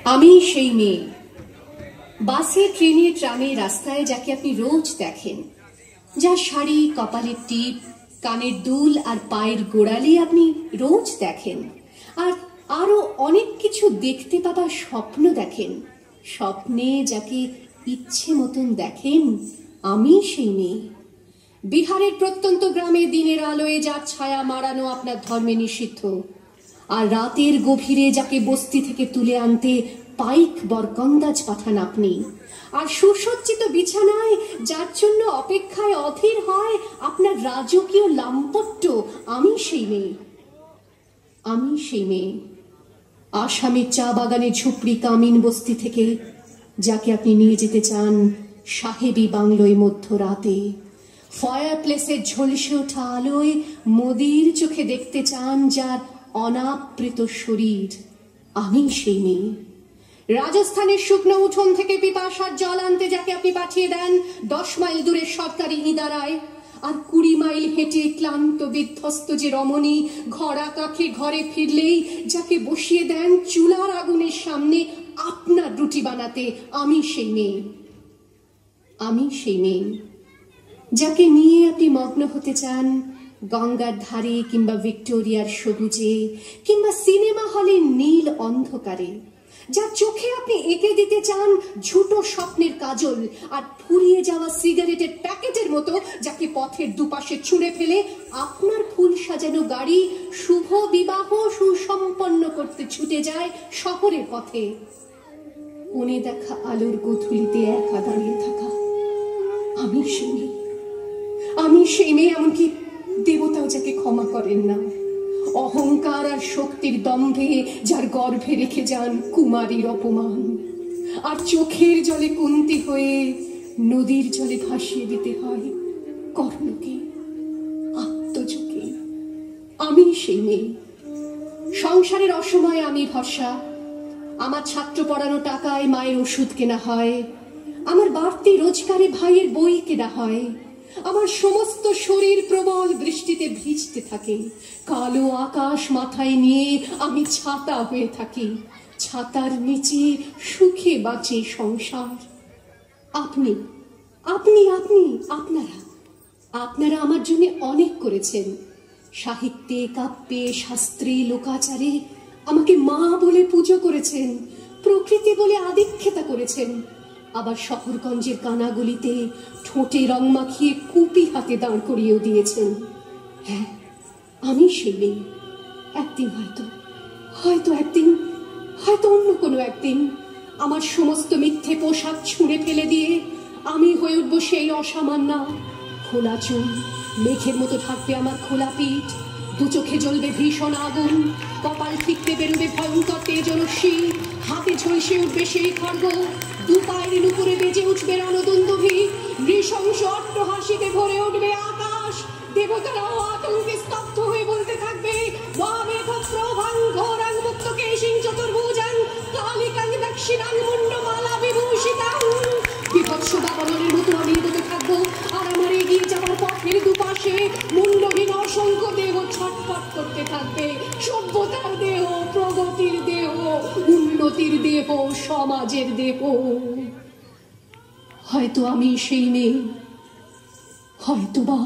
আমি সেই মেয়ে, বাসে, ট্রেনে, ট্রামে, রাস্তায় যাকে আপনি রোজ দেখেন, যার শাড়ি, কপালের টিপ, কানের দুল আর পায়ের গোড়ালি আপনি রোজ দেখেন, আর আরো অনেক কিছু দেখতে পাবার স্বপ্ন দেখেন। স্বপ্নে যাকে ইচ্ছে মতন দেখেন, আমি সেই মেয়ে। বিহারের প্রত্যন্ত গ্রামে দিনের আলোয় যার ছায়া মারানো আপনার ধর্মে নিষিদ্ধ, আর রাতের গভীরে যাকে বস্তি থেকে তুলে আনতে পাইক বরকন্দাজ পাঠান আপনি, আর সুসজ্জিত বিছানায় যার জন্য অপেক্ষায় অধীর হয় আপনার রাজকীয় লাম্পট্য, আমি সেই মেয়ে। আমি সেই মেয়ে। আসামের চা বাগানে ঝুপড়ি কামিন বস্তি থেকে যাকে আপনি নিয়ে যেতে চান সাহেবী বাংলোয় মধ্যরাতে, ফায়ার প্লেসের ঝলসে ওঠা আলোয় মোদির চোখে দেখতে চান যার অনাবৃত শরীর, আমি সেই মেয়ে। রাজস্থানের শুকনো উঠোন থেকে পিপাসার জল আনতে যাকে আপনি পাঠিয়ে দেন 10 মাইল দূরের সরকারি ইদারায়, আর 20 মাইল হেঁটে ক্লান্ত বিধ্বস্ত যে রমণী ঘরা কাখে ঘরে ফিরলেই যাকে বসিয়ে দেন চুলার আগুনের সামনে আপনার রুটি বানাতে, আমি সেই মেয়ে। আমি সেই মেয়ে যাকে নিয়ে আপনি মগ্ন হতে চান গঙ্গার ধারে কিংবা ভিক্টোরিয়ার সবুজে কিংবা সিনেমা হলের নীল অন্ধকারে, যার চোখে আপনি এঁকে দিতে চান ঝুটো স্বপ্নের কাজল আর ফুরিয়ে যাওয়া সিগারেটের প্যাকেটের মতো যাকে পথের দুপাশে ছুঁড়ে ফেলে আপনার ফুল সাজানো গাড়ি শুভ বিবাহ সুসম্পন্ন করতে ছুটে যায় শহরের পথে। কোণে দেখা আলোর গোধূলিতে একা দাঁড়িয়ে থাকা, আমি সেই মেয়ে। আমি সেই মেয়ে, এমনকি দেবতাও যাকে ক্ষমা করেন না, অহংকার আর শক্তির দম্ভে যার গর্ভে রেখে যান কুমারীর অপমান, আর চোখের জলে কুন্তি হয়ে নদীর জলে ভাসিয়ে দিতে হয় কর্ণকে, আত্মজকে। আমি সেই মেয়ে। সংসারের অসময়ে আমি ভরসা, আমার ছাত্র পড়ানো টাকায় মায়ের ওষুধ কেনা হয়, আমার বাড়তি রোজগারে ভাইয়ের বই কেনা হয়, আমার সমস্ত শরীর প্রবল বৃষ্টিতে ভিজতে থাকে, কালো আকাশ মাথায় নিয়ে আমি ছাতা হয়ে থাকি, ছাতার নিচে সুখে বাঁচে সংসার। আপনি আপনি আপনি আপনারা আপনারা আমার জন্য অনেক করেছেন। সাহিত্যে, কাব্যে, শাস্ত্রে, লোকাচারে আমাকে মা বলে পুজো করেছেন, প্রকৃতি বলে আদিক্ষেতা করেছেন, আবার শহরগঞ্জের কানাগলিতে ঠোঁটে রং মাখিয়ে কুপি হাতে দাঁড় করিয়েও দিয়েছেন। হ্যাঁ, আমি সেই মেয়ে। একদিন হয়তো অন্য কোনো একদিন আমার সমস্ত মিথ্যে পোশাক ছুঁড়ে ফেলে দিয়ে আমি হয়ে উঠবো সেই অসামান্যা। খোলা চুল, মেঘের মতো থাকবে আমার খোলা পিঠ, দু চোখে জ্বলবে ভীষণ আগুন, কপাল ঠিকতে বেরোবে ভয়ঙ্কর তেজরশ্মি, হাতে ঝলসে উঠবে সেই খড়গ, দু পায়ের উপরে বেজে উঠবে রণদুন্দুভি, নৃশংস অট্টহাসিতে ভরে উঠবে আকাশ, দেবতারাও আতঙ্কে স্তব্ধ হয়ে বলতে থাকবে ওয়ামেঘ প্রভাং ঘোরাং মুক্তকেশিং চতুর্ভুজাং কালিকাং দক্ষিণাং মুন্ডমালা বিভূষিতাং। বিভৎস দাবানলের মতো আমি এগোতে থাকবো, আর আমার এগিয়ে যাওয়ার পথের দুপাশে মুন্ডহীন অসংখ্য দেহ ছটফট করতে থাকবে। সভ্যতার দেহ, প্রগতির দেহ, উন্নতির দেহ, সমাজের দেহ। হয়তো আমি সেই মেয়ে, হয়তোবা।